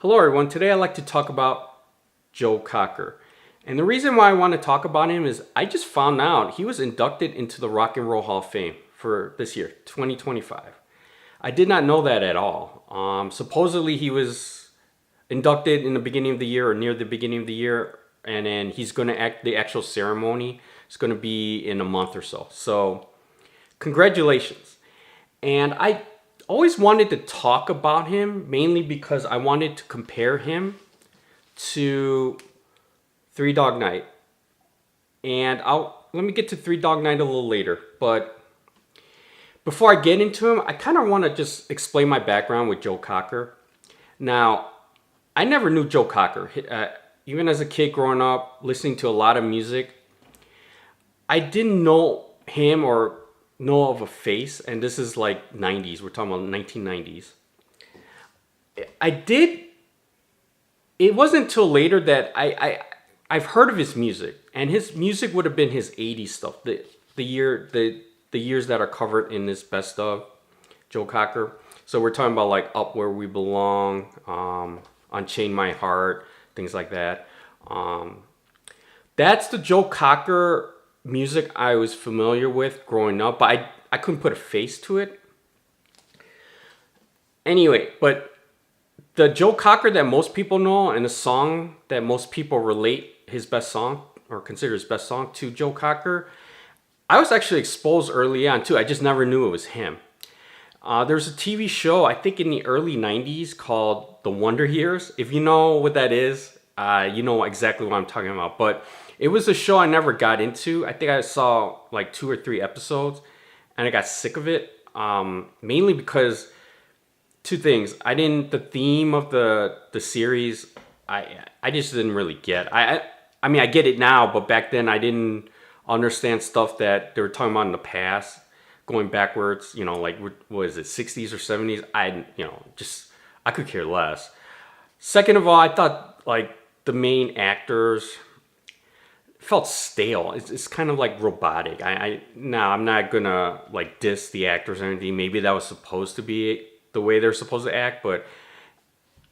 Hello everyone, today I'd like to talk about Joe Cocker. And the reason why I want to talk about him is I just found out he was inducted into the Rock and Roll Hall of Fame for this year, 2025. I did not know that at all. Supposedly he was inducted in the beginning of the year or near the beginning of the year, and then he's going to act the actual ceremony. It's going to be in a month or so. So congratulations. And I always wanted to talk about him mainly because I wanted to compare him to Three Dog Night. And let me get to Three Dog Night a little later. But before I get into him, I kind of want to just explain my background with Joe Cocker. Now, I never knew Joe Cocker. Even as a kid growing up, listening to a lot of music, I didn't know him or know of a face, and this is like 90s. We're talking about 1990s. It wasn't until later that I've heard of his music, and his music would have been his 80s stuff. The years that are covered in this best of Joe Cocker. So we're talking about like Up Where We Belong, Unchain My Heart, things like that. That's the Joe Cocker music I was familiar with growing up, but I couldn't put a face to it. Anyway, but the Joe Cocker that most people know and the song that most people relate his best song or consider his best song to Joe Cocker, I was actually exposed early on too. I just never knew it was him. There's a TV show, I think in the early 90s, called The Wonder Years. If you know what that is, you know exactly what I'm talking about. But it was a show I never got into. I think I saw like 2 or 3 episodes and I got sick of it. Mainly because two things. The theme of the series, I just didn't really get. I mean, I get it now, but back then I didn't understand stuff that they were talking about in the past, going backwards, like what is it, 60s or 70s? I could care less. Second of all, I thought like the main actors felt stale. It's kind of like robotic. I'm not gonna like diss the actors or anything. Maybe that was supposed to be the way they're supposed to act, but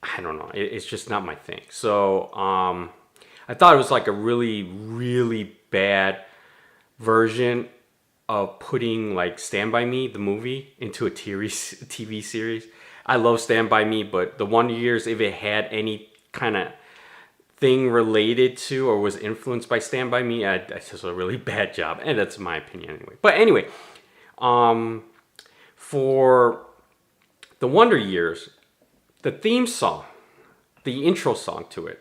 I don't know. It's just not my thing. So I thought it was like a really, really bad version of putting like Stand By Me, the movie, into a TV series. I love Stand By Me, but The Wonder Years, if it had any kind of thing related to or was influenced by Stand By Me, that's just a really bad job. And that's my opinion anyway. But anyway, for The Wonder Years, the theme song, the intro song to it,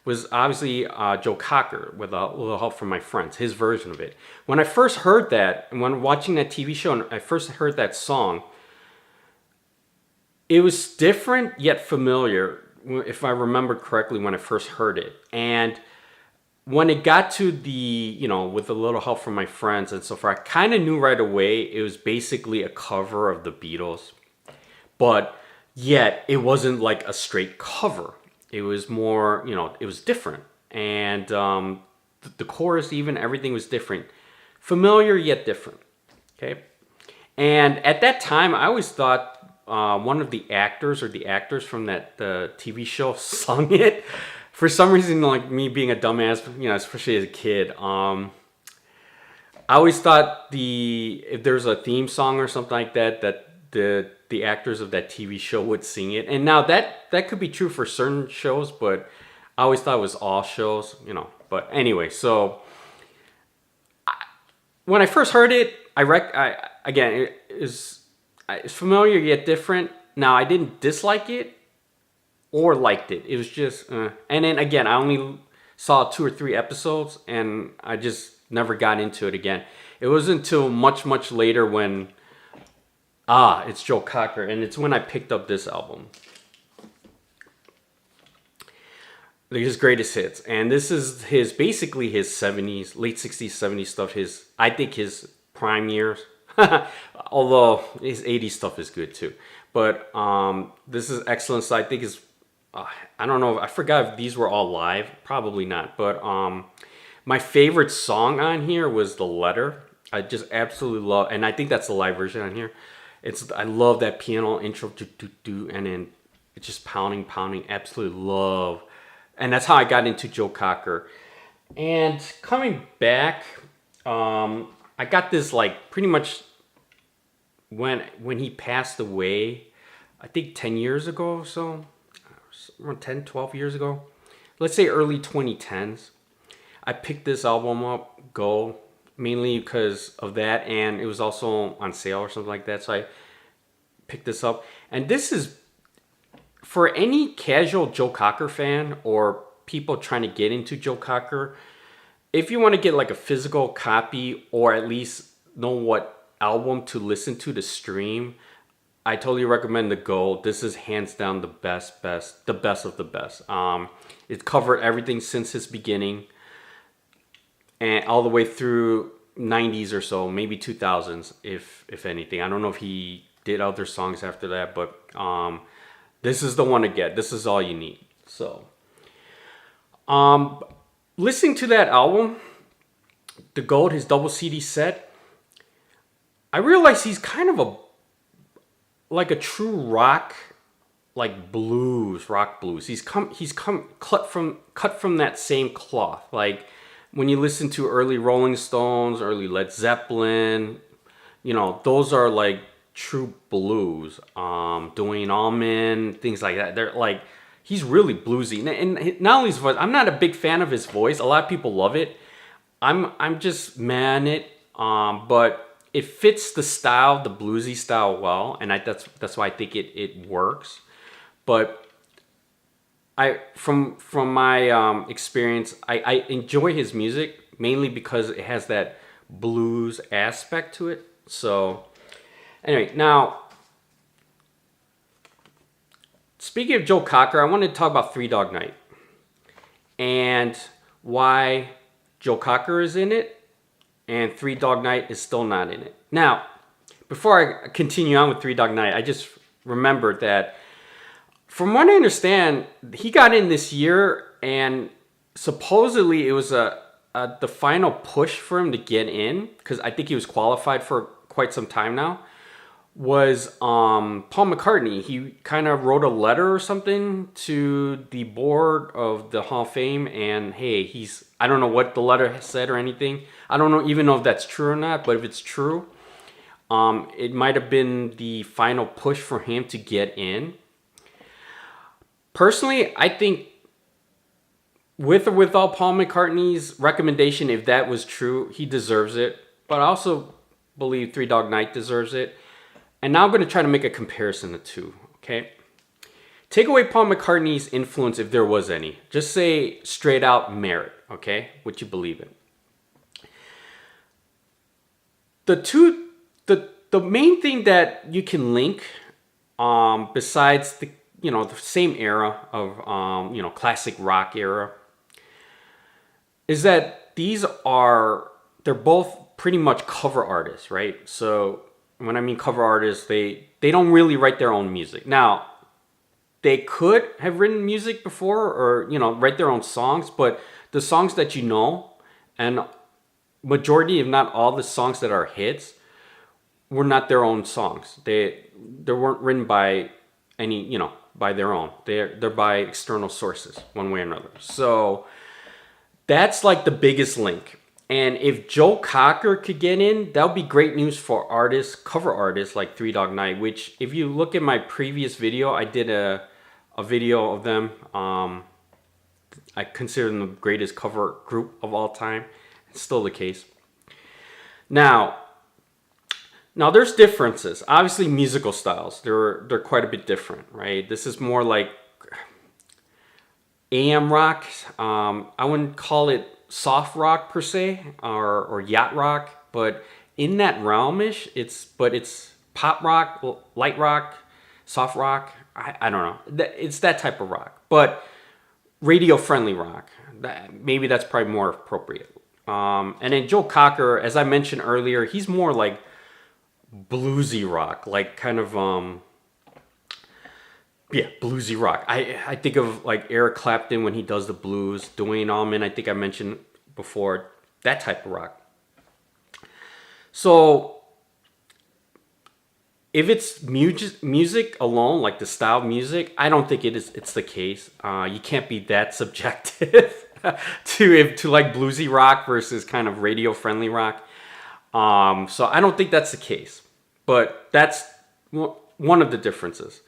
was obviously Joe Cocker with a little help from my friends, his version of it. When I first heard that, and when watching that TV show, and I first heard that song, it was different yet familiar, if I remember correctly, when I first heard it. And when it got to with a little help from my friends and so forth, I kind of knew right away it was basically a cover of the Beatles. But yet, it wasn't like a straight cover. It was more, it was different. And the chorus, even, everything was different. Familiar yet different. Okay? And at that time, I always thought one of the actors or the actors from that TV show sung it. For some reason, like me being a dumbass, especially as a kid, I always thought if there's a theme song or something like that, that the actors of that TV show would sing it. And now that could be true for certain shows, but I always thought it was all shows, But anyway, so when I first heard it, again, it's familiar yet different. Now, I didn't dislike it or liked it. It was just, and then again, I only saw 2 or 3 episodes, and I just never got into it again. It wasn't until much, much later when, it's Joe Cocker, and it's when I picked up this album. His greatest hits. And this is basically his 70s, late 60s, 70s stuff. I think his prime years. Although his 80s stuff is good too. But this is excellent. So I think I don't know. I forgot if these were all live. Probably not. But my favorite song on here was The Letter. I just absolutely love, and I think that's the live version on here. I love that piano intro, and then It's just pounding, pounding. Absolutely love, and that's how I got into Joe Cocker. And coming back, I got this like pretty much when he passed away. I think 10 years ago or so, around 10, 12 years ago. Let's say early 2010s. I picked this album up, Go, mainly because of that, and it was also on sale or something like that. So I picked this up, and this is for any casual Joe Cocker fan or people trying to get into Joe Cocker. If you want to get like a physical copy or at least know what album to listen to stream, I totally recommend the Go. This is hands down the best of the best. It covered everything since his beginning and all the way through 90s or so, maybe 2000s, if anything. I don't know if he did other songs after that, but this is the one to get. This is all you need. So, listening to that album, The Gold, his double CD set, I realized he's kind of like a true rock, like rock blues. He's cut from that same cloth. Like when you listen to early Rolling Stones, early Led Zeppelin, those are like true blues. Duane Allman, things like that. They're like, he's really bluesy. And not only his voice, I'm not a big fan of his voice. A lot of people love it. I'm just mad at it. But it fits the style, the bluesy style well, and that's why I think it works. But from my experience, I enjoy his music mainly because it has that blues aspect to it. So anyway, now speaking of Joe Cocker, I wanted to talk about Three Dog Night and why Joe Cocker is in it and Three Dog Night is still not in it. Now, before I continue on with Three Dog Night, I just remembered that from what I understand, he got in this year, and supposedly it was the final push for him to get in, because I think he was qualified for quite some time now, was Paul McCartney. He kind of wrote a letter or something to the board of the Hall of Fame, and hey, I don't know what the letter said or anything. I don't even know if that's true or not, but if it's true, it might have been the final push for him to get in. Personally, I think with or without Paul McCartney's recommendation, if that was true, he deserves it. But I also believe Three Dog Night deserves it. And now I'm going to try to make a comparison of the two, okay? Take away Paul McCartney's influence if there was any. Just say straight out merit, okay? What you believe in. The main thing that you can link, besides the same era of classic rock era, is that they're both pretty much cover artists, right? So when I mean cover artists, they don't really write their own music. Now, they could have written music before or write their own songs, but the songs that and majority, if not all the songs that are hits, were not their own songs. They weren't written by any, by their own. They're by external sources, one way or another. So that's like the biggest link. And if Joe Cocker could get in, that would be great news for cover artists like Three Dog Night, which if you look at my previous video, I did a video of them. I consider them the greatest cover group of all time. It's still the case. Now there's differences. Obviously, musical styles, they're quite a bit different, right? This is more like AM rock. I wouldn't call it soft rock per se, or yacht rock, but in that realm-ish, it's pop rock, light rock, soft rock. I don't know. It's that type of rock, but radio-friendly rock. Maybe that's probably more appropriate. And then Joe Cocker, as I mentioned earlier, he's more like bluesy rock, like kind of bluesy rock. I think of like Eric Clapton when he does the blues, Duane Allman, I think I mentioned before, that type of rock. So if it's music alone, like the style of music, I don't think it's the case. You can't be that subjective to like bluesy rock versus kind of radio friendly rock. So I don't think that's the case, but that's one of the differences.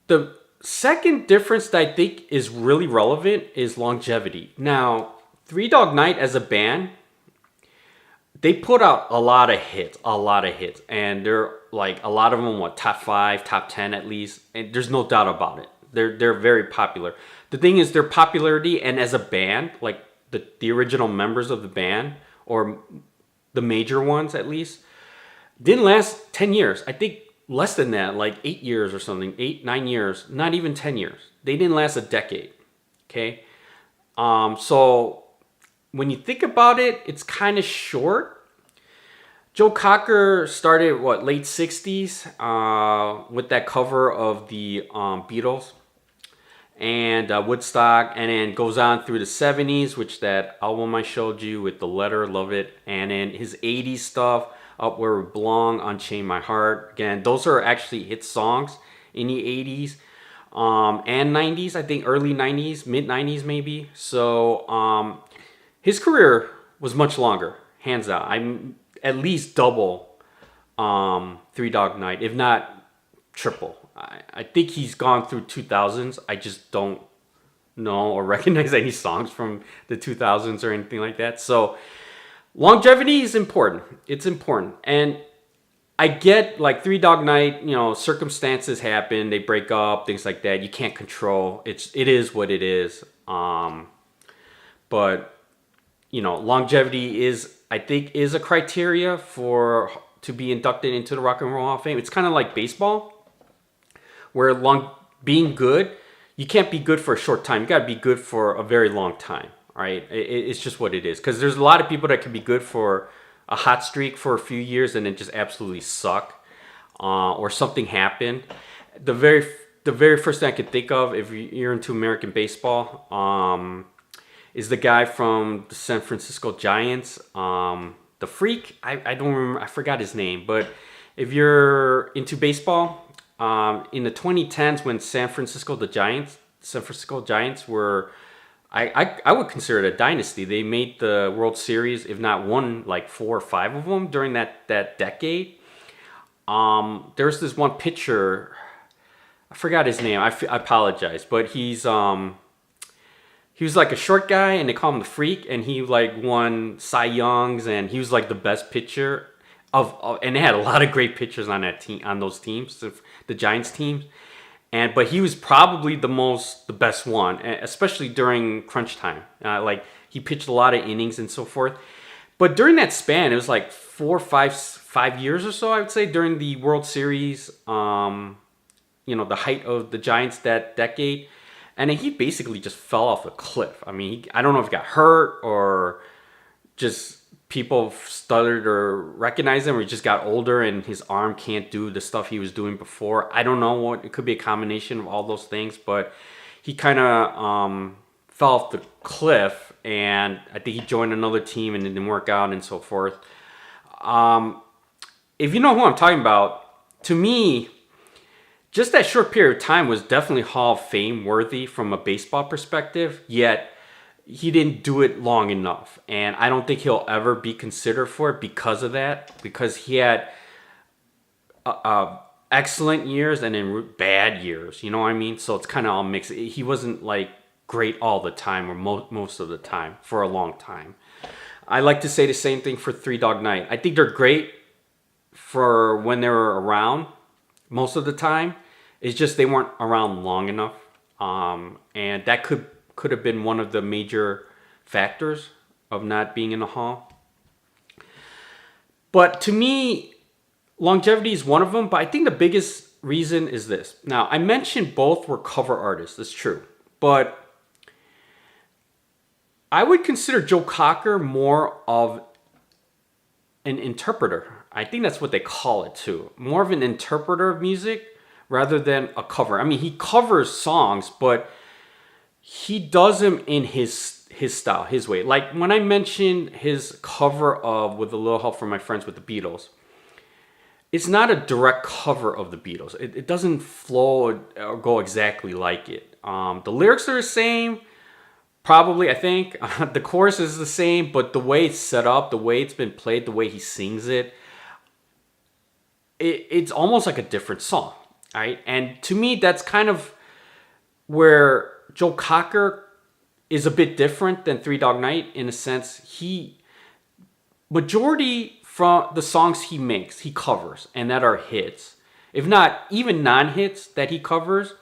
The second difference that I think is really relevant is longevity. Now, Three Dog Night as a band, they put out a lot of hits, and they're like a lot of them, top 5, top 10 at least, and there's no doubt about it. They're very popular. The thing is, their popularity, and as a band, like the original members of the band, or the major ones at least, didn't last 10 years. I think less than that, like 8 years or something, 8, 9 years, not even 10 years. They didn't last a decade. Okay, so when you think about it, it's kind of short. Joe Cocker started late 60s with that cover of the Beatles and Woodstock, and then goes on through the 70s, which that album I showed you with The Letter, love it, and then his 80s stuff, Up Where We Belong, Unchain My Heart. Again, those are actually hit songs in the 80s and 90s, I think early 90s, mid 90s maybe. So his career was much longer, hands down. I'm at least double Three Dog Night, if not triple. I think he's gone through 2000s. I just don't know or recognize any songs from the 2000s or anything like that. So longevity is important. It's important. And I get like Three Dog Night, circumstances happen, they break up, things like that. You can't control. It is what it is. But longevity I think is a criteria to be inducted into the Rock and Roll Hall of Fame. It's kind of like baseball, where being good, you can't be good for a short time. You got to be good for a very long time, right? It's just what it is. Because there's a lot of people that can be good for a hot streak for a few years and then just absolutely suck, or something happened. The very first thing I could think of, if you're into American baseball, is the guy from the San Francisco Giants, the Freak. I don't remember. I forgot his name. But if you're into baseball, in the 2010s, when San Francisco Giants were, I would consider it a dynasty. They made the World Series, if not won like 4 or 5 of them during that decade. There's this one pitcher, I forgot his name. I apologize, but he was like a short guy, and they call him the Freak, and he like won Cy Youngs, and he was like the best pitcher and they had a lot of great pitchers on that team, on those teams, the Giants teams. But he was probably the best one, especially during crunch time. Like he pitched a lot of innings and so forth. But during that span, it was like 4, 5 years or so, I would say, during the World Series, the height of the Giants that decade. And then he basically just fell off a cliff. I mean, I don't know if he got hurt or just people stuttered or recognized him, or he just got older and his arm can't do the stuff he was doing before. I don't know what. It could be a combination of all those things, but he kind of fell off the cliff, and I think he joined another team and it didn't work out and so forth. If you know who I'm talking about, to me, just that short period of time was definitely Hall of Fame worthy from a baseball perspective, yet he didn't do it long enough. And I don't think he'll ever be considered for it because of that, because he had excellent years and then bad years, you know what I mean? So it's kind of all mixed. He wasn't like great all the time, or most of the time, for a long time. I like to say the same thing for Three Dog Night. I think they're great for when they were around most of the time. It's just they weren't around long enough. And that could have been one of the major factors of not being in the hall. But to me, longevity is one of them. But I think the biggest reason is this. Now, I mentioned both were cover artists. That's true. But I would consider Joe Cocker more of an interpreter. I think that's what they call it too. More of an interpreter of music rather than a cover. I mean, he covers songs, but he does them in his style, his way. Like when I mentioned his cover of With a Little Help from My Friends with the Beatles, it's not a direct cover of the Beatles. It doesn't flow or go exactly like it. The lyrics are the same, probably, I think. The chorus is the same, but the way it's set up, the way it's been played, the way he sings it's almost like a different song, right? And to me, that's kind of where Joe Cocker is a bit different than Three Dog Night in a sense. Majority from the songs he makes, he covers, and that are hits. If not even non-hits that he covers,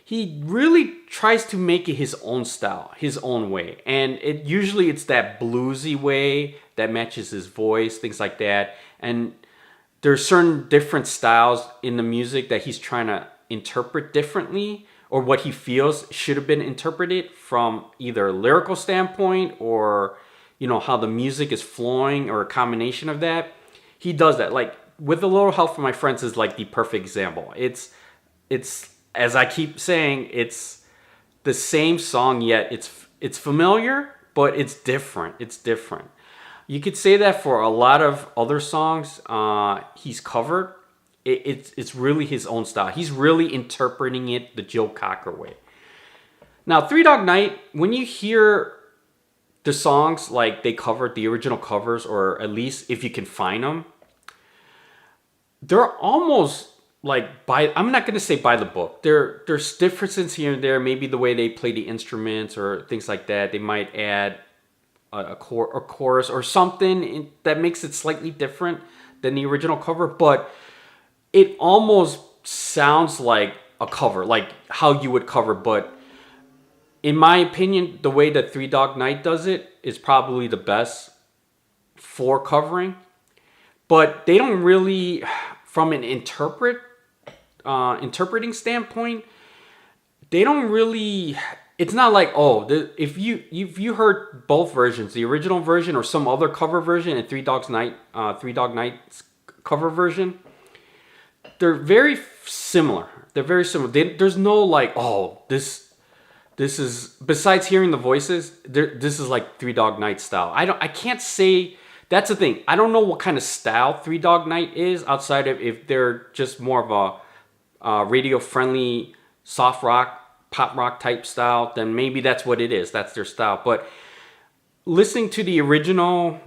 he really tries to make it his own style, his own way. And it's that bluesy way that matches his voice, things like that. And there's certain different styles in the music that he's trying to interpret differently, or what he feels should have been interpreted from either a lyrical standpoint or how the music is flowing, or a combination of that. He does that. Like, With a Little Help from My Friends is like the perfect example. It's as I keep saying, it's the same song, yet it's familiar, but it's different. It's different. You could say that for a lot of other songs he's covered. It's really his own style. He's really interpreting it the Joe Cocker way. Now, Three Dog Night, when you hear the songs like they covered, the original covers, or at least if you can find them, they're almost like I'm not going to say by the book. There's differences here and there. Maybe the way they play the instruments or things like that. They might add a chorus or something that makes it slightly different than the original cover, but it almost sounds like a cover, like how you would cover. But in my opinion, the way that Three Dog Night does it is probably the best for covering. But they don't really, from an interpreting standpoint, they don't really. It's not like, if you heard both versions, the original version or some other cover version, and Three Dog Night's cover version, they're very similar. They're very similar. There's no like, this is, besides hearing the voices, this is like Three Dog Night style. I can't say. That's the thing. I don't know what kind of style Three Dog Night is, outside of if they're just more of a radio friendly soft rock, pop rock type style, then maybe that's what it is. That's their style. But listening to the original,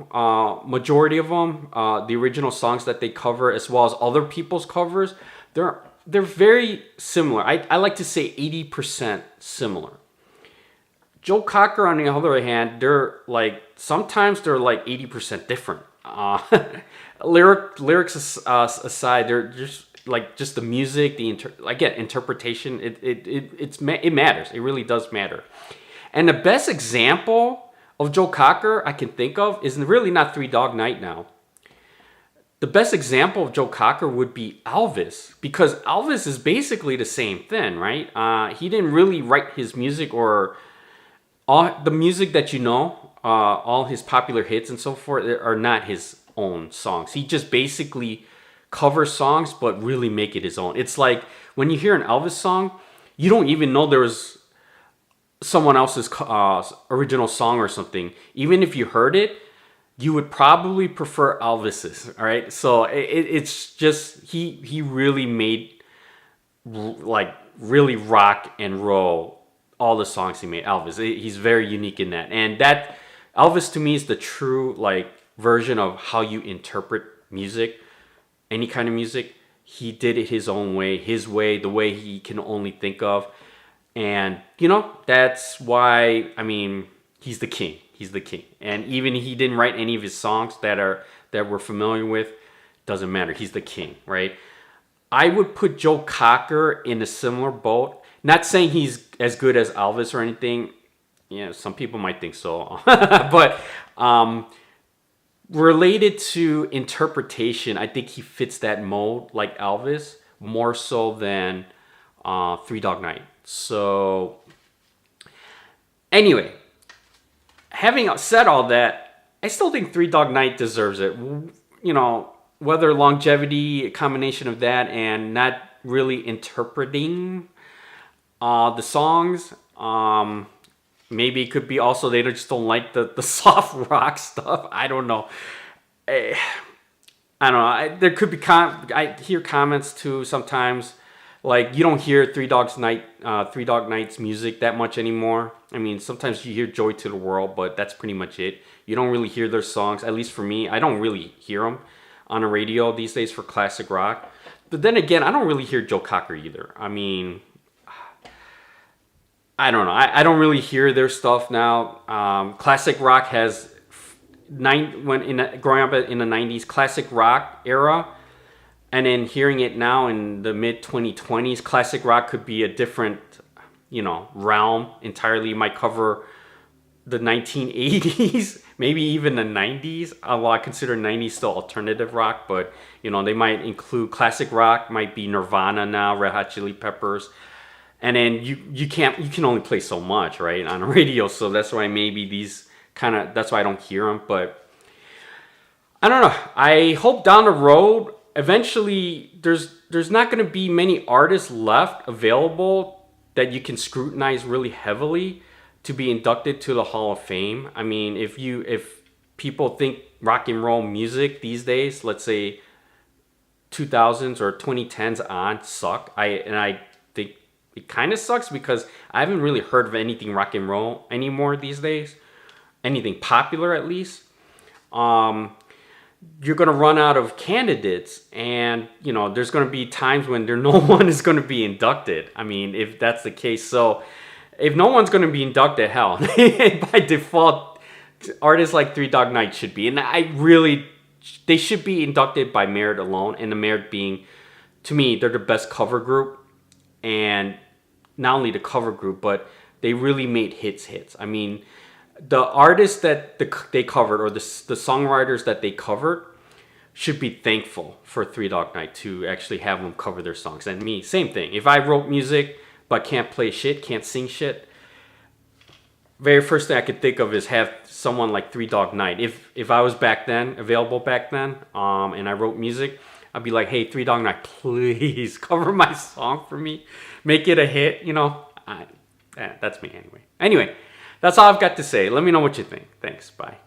majority of them, the original songs that they cover, as well as other people's covers, they're very similar. I like to say 80% similar. Joe Cocker, on the other hand, sometimes they're like 80% different. Lyrics aside, they're just the music, interpretation. It matters. It really does matter. And the best example of Joe Cocker I can think of is really not Three Dog Night now. The best example of Joe Cocker would be Elvis, because Elvis is basically the same thing, right? He didn't really write his music, or all the music that all his popular hits and so forth are not his own songs. He just basically covers songs, but really make it his own. It's like when you hear an Elvis song, you don't even know there was someone else's original song or something. Even if you heard it, you would probably prefer Elvis's. All right, so it's just he really made really rock and roll all the songs he made. Elvis, he's very unique in that, and that Elvis to me is the true version of how you interpret music, any kind of music. He did it his own way, the way he can only think of, and that's why he's the king. He's the king, and even he didn't write any of his songs that we're familiar with. Doesn't matter. He's the king, right? I would put Joe Cocker in a similar boat. Not saying he's as good as Elvis or anything. Some people might think so. But related to interpretation, I think he fits that mold like Elvis more so than Three Dog Night. So anyway, having said all that, I still think Three Dog Night deserves it. Whether longevity, a combination of that, and not really interpreting the songs. Maybe it could be also they just don't like the soft rock stuff. I don't know. I don't know. There could be I hear comments too sometimes, like you don't hear Three Dog Night's music that much anymore. I mean, sometimes you hear Joy to the World, but that's pretty much it. You don't really hear their songs. At least for me, I don't really hear them on the radio these days for classic rock. But then again, I don't really hear Joe Cocker either. I mean, I don't know. I don't really hear their stuff now. Classic rock has growing up in the '90s classic rock era, and then hearing it now in the mid 2020s, classic rock could be a different, realm entirely. It might cover the 1980s, maybe even the 90s. Well, I consider 90s still alternative rock, but they might include classic rock. Might be Nirvana now, Red Hot Chili Peppers, and then you can only play so much, right, on a radio. So that's why maybe that's why I don't hear them. But I don't know. I hope down the road, eventually, there's not going to be many artists left available that you can scrutinize really heavily to be inducted to the Hall of Fame. I mean, if people think rock and roll music these days, let's say 2000s or 2010s on, suck, I think it kind of sucks because I haven't really heard of anything rock and roll anymore these days. Anything popular, at least. You're going to run out of candidates, and there's going to be times when no one is going to be inducted. I mean, if that's the case. So if no one's going to be inducted, hell, by default, artists like Three Dog Night should be. And they should be inducted by merit alone, and the merit being, to me, they're the best cover group. And not only the cover group, but they really made hits. I mean, the artists that they covered, or the songwriters that they covered, should be thankful for Three Dog Night to actually have them cover their songs. And me, same thing. If I wrote music but can't play shit, can't sing shit, very first thing I could think of is have someone like Three Dog Night. If I was available back then, and I wrote music, I'd be like, hey, Three Dog Night, please cover my song for me, make it a hit. That's me anyway. Anyway. That's all I've got to say. Let me know what you think. Thanks. Bye.